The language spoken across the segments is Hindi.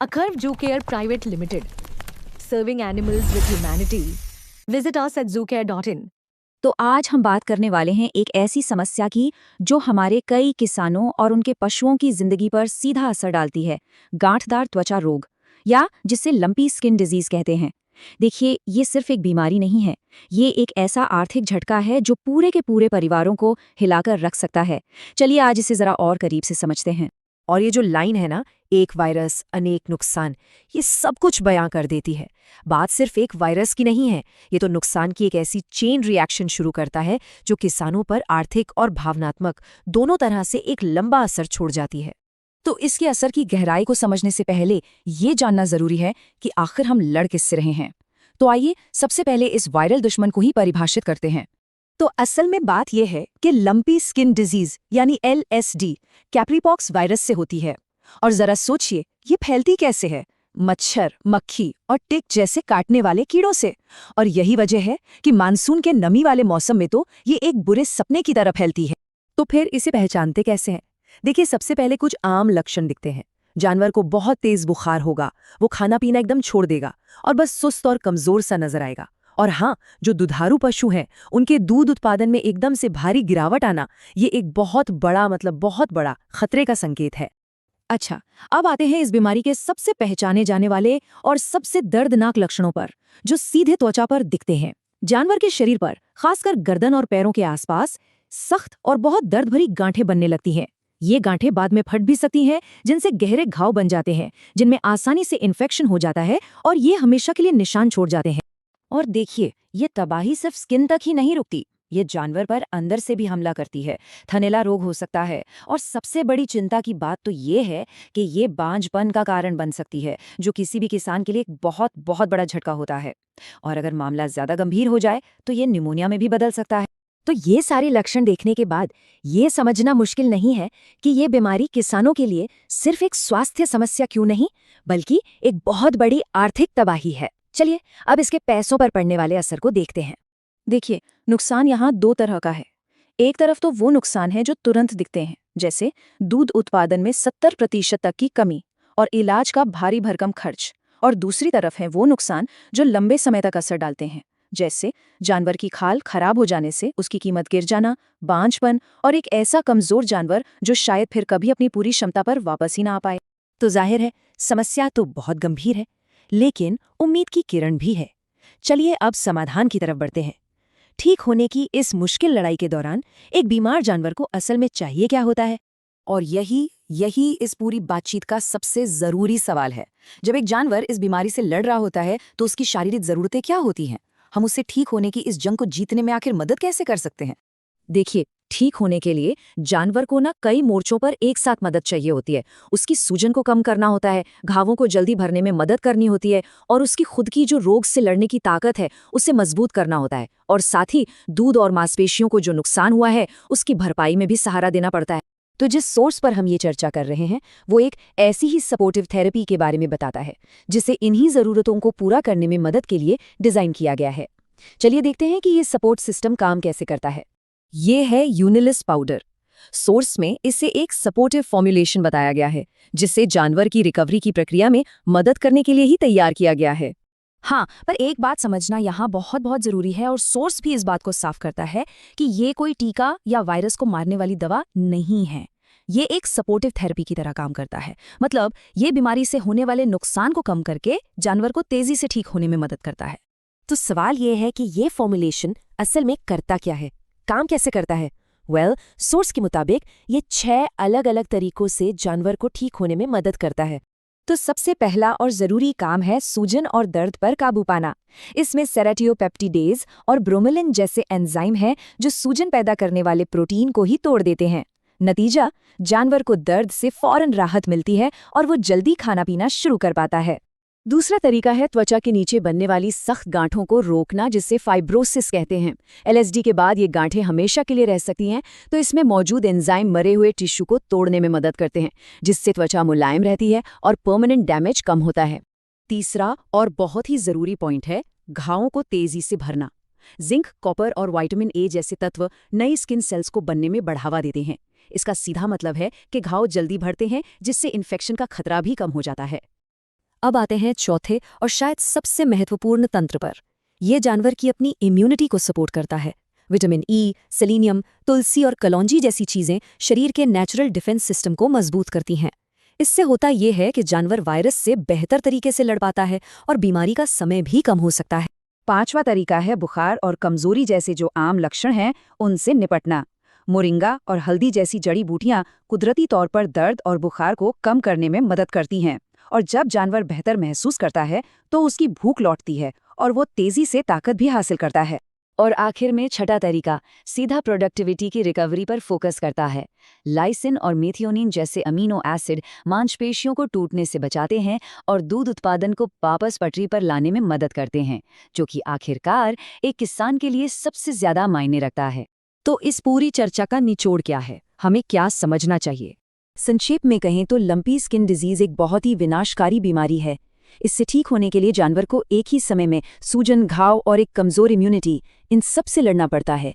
A Curve Zoo Care Private Limited, serving animals with humanity. Visit us at zoocare.in. तो आज हम बात करने वाले हैं एक ऐसी समस्या की जो हमारे कई किसानों और उनके पशुओं की जिंदगी पर सीधा असर डालती है, गांठदार त्वचा रोग या जिसे लंपी स्किन डिजीज कहते हैं। देखिए, ये सिर्फ एक बीमारी नहीं है, ये एक ऐसा आर्थिक झटका है जो पूरे के पूरे परिवारों को हिलाकर रख सकता है। चलिए आज इसे जरा और करीब से समझते हैं। और ये जो लाइन है ना, एक वायरस अनेक नुकसान, ये सब कुछ बयां कर देती है। बात सिर्फ एक वायरस की नहीं है, ये तो नुकसान की एक ऐसी चेन रिएक्शन शुरू करता है जो किसानों पर आर्थिक और भावनात्मक दोनों तरह से एक लंबा असर छोड़ जाती है। तो इसके असर की गहराई को समझने से पहले ये जानना जरूरी है कि आखिर हम लड़ किससे रहे हैं। तो आइए सबसे पहले इस वायरल दुश्मन को ही परिभाषित करते हैं। तो असल में बात यह है कि लंपी स्किन डिजीज यानी LSD कैप्रीपॉक्स वायरस से होती है। और जरा सोचिए, ये फैलती कैसे है? मच्छर, मक्खी और टिक जैसे काटने वाले कीड़ों से। और यही वजह है कि मानसून के नमी वाले मौसम में तो ये एक बुरे सपने की तरह फैलती है। तो फिर इसे पहचानते कैसे हैं? देखिए, सबसे पहले कुछ आम लक्षण दिखते हैं। जानवर को बहुत तेज बुखार होगा, वो खाना पीना एकदम छोड़ देगा और बस सुस्त और कमजोर सा नजर आएगा। और हाँ, जो दुधारू पशु हैं, उनके दूध उत्पादन में एकदम से भारी गिरावट आना, ये एक बहुत बड़ा खतरे का संकेत है। अच्छा, अब आते हैं इस बीमारी के सबसे पहचाने जाने वाले और सबसे दर्दनाक लक्षणों पर, जो सीधे त्वचा पर दिखते हैं। जानवर के शरीर पर, खासकर गर्दन और पैरों के आसपास, सख्त और बहुत दर्द भरी गांठें बनने लगती हैं। ये गांठें बाद में फट भी सकती हैं, जिनसे गहरे घाव बन जाते हैं, जिनमें आसानी से इन्फेक्शन हो जाता है और ये हमेशा के लिए निशान छोड़ जाते हैं। और देखिए, ये तबाही सिर्फ स्किन तक ही नहीं रुकती, ये जानवर पर अंदर से भी हमला करती है। थनैला रोग हो सकता है और सबसे बड़ी चिंता की बात तो ये है कि ये बांझपन का कारण बन सकती है, जो किसी भी किसान के लिए एक बहुत बड़ा झटका होता है। और अगर मामला ज्यादा गंभीर हो जाए तो ये निमोनिया में भी बदल सकता है। तो ये सारे लक्षण देखने के बाद ये समझना मुश्किल नहीं है कि ये बीमारी किसानों के लिए सिर्फ एक स्वास्थ्य समस्या क्यों नहीं, बल्कि एक बहुत बड़ी आर्थिक तबाही है। चलिए अब इसके पैसों पर पड़ने वाले असर को देखते हैं। देखिए, नुकसान यहाँ दो तरह का है। एक तरफ तो वो नुकसान है जो तुरंत दिखते हैं, जैसे दूध उत्पादन में 70% तक की कमी और इलाज का भारी भरकम खर्च। और दूसरी तरफ है वो नुकसान जो लंबे समय तक असर डालते हैं, जैसे जानवर की खाल खराब हो जाने से उसकी कीमत गिर जाना, बांझपन और एक ऐसा कमजोर जानवर जो शायद फिर कभी अपनी पूरी क्षमता पर वापस ही ना आ पाए। तो जाहिर है, समस्या तो बहुत गंभीर है, लेकिन उम्मीद की किरण भी है। चलिए अब समाधान की तरफ बढ़ते हैं। ठीक होने की इस मुश्किल लड़ाई के दौरान एक बीमार जानवर को असल में चाहिए क्या होता है? और यही इस पूरी बातचीत का सबसे जरूरी सवाल है। जब एक जानवर इस बीमारी से लड़ रहा होता है तो उसकी शारीरिक जरूरतें क्या होती हैं? हम उसे ठीक होने की इस जंग को जीतने में आखिर मदद कैसे कर सकते हैं? देखिए, ठीक होने के लिए जानवर को कई मोर्चों पर एक साथ मदद चाहिए होती है। उसकी सूजन को कम करना होता है, घावों को जल्दी भरने में मदद करनी होती है और उसकी खुद की जो रोग से लड़ने की ताकत है उसे मजबूत करना होता है। और साथ ही दूध और मांसपेशियों को जो नुकसान हुआ है उसकी भरपाई में भी सहारा देना पड़ता है। तो जिस सोर्स पर हम ये चर्चा कर रहे हैं वो एक ऐसी ही सपोर्टिव थेरेपी के बारे में बताता है, जिसे इन्हीं जरूरतों को पूरा करने में मदद के लिए डिजाइन किया गया है। चलिए देखते हैं कि ये सपोर्ट सिस्टम काम कैसे करता है। ये है यूनिलिस पाउडर। सोर्स में इसे एक सपोर्टिव फॉर्मुलेशन बताया गया है, जिसे जानवर की रिकवरी की प्रक्रिया में मदद करने के लिए ही तैयार किया गया है। हाँ, पर एक बात समझना यहाँ बहुत जरूरी है, और सोर्स भी इस बात को साफ करता है कि ये कोई टीका या वायरस को मारने वाली दवा नहीं है। ये एक सपोर्टिव थेरेपी की तरह काम करता है। मतलब ये बीमारी से होने वाले नुकसान को कम करके जानवर को तेजी से ठीक होने में मदद करता है। तो सवाल ये है कि ये फॉर्मुलेशन असल में करता क्या है, काम कैसे करता है? सोर्स के मुताबिक ये 6 अलग-अलग तरीकों से जानवर को ठीक होने में मदद करता है। तो सबसे पहला और जरूरी काम है सूजन और दर्द पर काबू पाना। इसमें सेराटियोपेप्टिडेज और ब्रोमेलिन जैसे एंजाइम हैं जो सूजन पैदा करने वाले प्रोटीन को ही तोड़ देते हैं। नतीजा, जानवर को दर्द से फौरन राहत मिलती है और वो जल्दी खाना पीना शुरू कर पाता है। दूसरा तरीका है त्वचा के नीचे बनने वाली सख्त गांठों को रोकना, जिसे फाइब्रोसिस कहते हैं। LSD के बाद ये गांठें हमेशा के लिए रह सकती हैं, तो इसमें मौजूद एंजाइम मरे हुए टिश्यू को तोड़ने में मदद करते हैं, जिससे त्वचा मुलायम रहती है और परमानेंट डैमेज कम होता है। तीसरा और बहुत ही जरूरी पॉइंट है घावों को तेजी से भरना। जिंक, कॉपर और विटामिन A जैसे तत्व नई स्किन सेल्स को बनने में बढ़ावा देते हैं। इसका सीधा मतलब है कि घाव जल्दी भरते हैं, जिससे इन्फेक्शन का खतरा भी कम हो जाता है। अब आते हैं चौथे और शायद सबसे महत्वपूर्ण तंत्र पर। ये जानवर की अपनी इम्यूनिटी को सपोर्ट करता है। विटामिन ई, सेलेनियम, तुलसी और कलौंजी जैसी चीजें शरीर के नेचुरल डिफेंस सिस्टम को मजबूत करती हैं। इससे होता ये है कि जानवर वायरस से बेहतर तरीके से लड़ पाता है और बीमारी का समय भी कम हो सकता है। 5वां तरीका है बुखार और कमजोरी जैसे जो आम लक्षण हैं उनसे निपटना। मोरिंगा और हल्दी जैसी जड़ी बूटियां कुदरती तौर पर दर्द और बुखार को कम करने में मदद करती हैं, और जब जानवर बेहतर महसूस करता है तो उसकी भूख लौटती है और वो तेजी से ताकत भी हासिल करता है। और आखिर में छठा तरीका सीधा प्रोडक्टिविटी की रिकवरी पर फोकस करता है। लाइसिन और मेथियोनिन जैसे अमीनो एसिड मांसपेशियों को टूटने से बचाते हैं और दूध उत्पादन को वापस पटरी पर लाने में मदद करते हैं, जो कि आखिरकार एक किसान के लिए सबसे ज्यादा मायने रखता है। तो इस पूरी चर्चा का निचोड़ क्या है? हमें क्या समझना चाहिए? संक्षेप में कहें तो लंपी स्किन डिजीज एक बहुत ही विनाशकारी बीमारी है। इससे ठीक होने के लिए जानवर को एक ही समय में सूजन, घाव और एक कमजोर इम्यूनिटी, इन सब से लड़ना पड़ता है।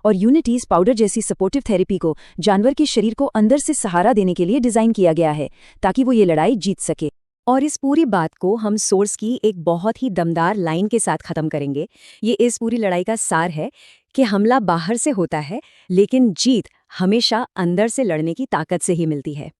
और यूनिटीज पाउडर जैसी सपोर्टिव थेरेपी को जानवर के शरीर को अंदर से सहारा देने के लिए डिजाइन किया गया है, ताकि वो ये लड़ाई जीत सके। और इस पूरी बात को हम सोर्स की एक बहुत ही दमदार लाइन के साथ खत्म करेंगे। ये इस पूरी लड़ाई का सार है कि हमला बाहर से होता है, लेकिन जीत हमेशा अंदर से लड़ने की ताकत से ही मिलती है।